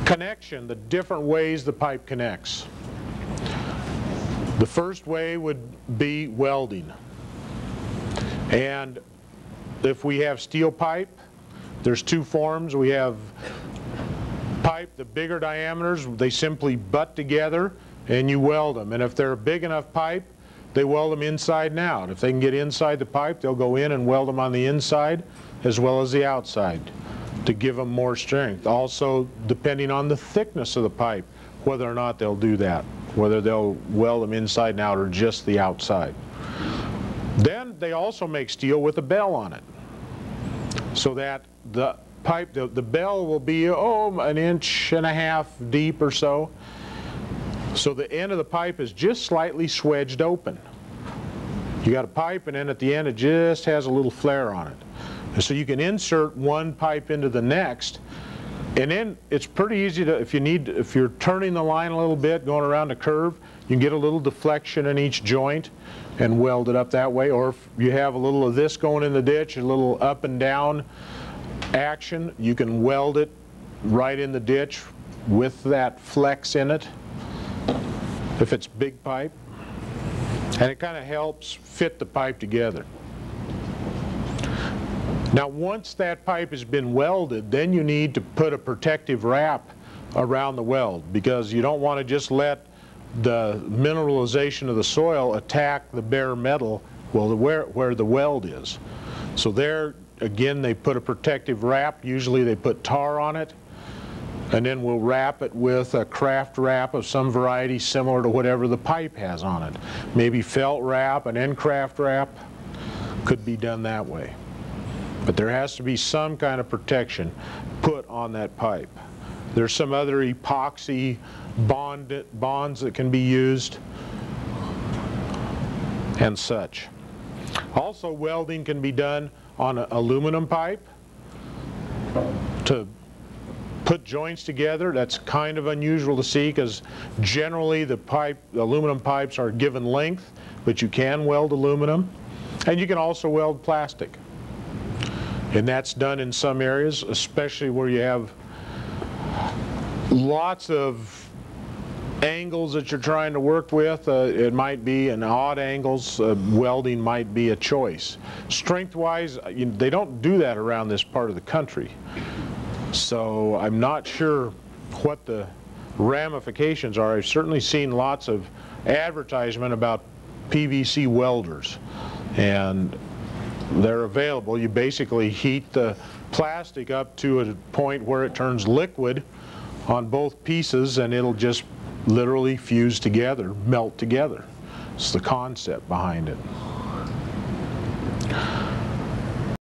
Connection, the different ways the pipe connects. The first way would be welding. And if we have steel pipe, there's two forms. We have pipe, the bigger diameters, they simply butt together and you weld them. And if they're a big enough pipe, they weld them inside and out. If they can get inside the pipe, they'll go in and weld them on the inside as well as the outside to give them more strength. Also, depending on the thickness of the pipe, whether or not they'll do that, whether they'll weld them inside and out or just the outside. Then they also make steel with a bell on it, so that the pipe, the bell will be, an inch and a half deep or so. So the end of the pipe is just slightly swedged open. You got a pipe, and then at the end it just has a little flare on it. And so you can insert one pipe into the next, and then it's pretty easy to, if you're turning the line a little bit, going around the curve, you can get a little deflection in each joint and weld it up that way. Or if you have a little of this going in the ditch, a little up and down action, you can weld it right in the ditch with that flex in it if it's big pipe, and it kind of helps fit the pipe together. Now once that pipe has been welded, then you need to put a protective wrap around the weld, because you don't want to just let the mineralization of the soil attack the bare metal, where the weld is. So there again, they put a protective wrap. Usually they put tar on it, and then we'll wrap it with a craft wrap of some variety similar to whatever the pipe has on it. Maybe felt wrap and then craft wrap. Could be done that way. But there has to be some kind of protection put on that pipe. There's some other epoxy bonds that can be used and such. Also, welding can be done on an aluminum pipe to put joints together. That's kind of unusual to see, because generally the aluminum pipes are given length, but you can weld aluminum, and you can also weld plastic. And that's done in some areas, especially where you have lots of angles that you're trying to work with. It might be in odd angles. Welding might be a choice. Strength-wise, they don't do that around this part of the country. So I'm not sure what the ramifications are. I've certainly seen lots of advertisement about PVC welders, and they're available. You basically heat the plastic up to a point where it turns liquid on both pieces, and it'll just literally fuse together, melt together. It's the concept behind it.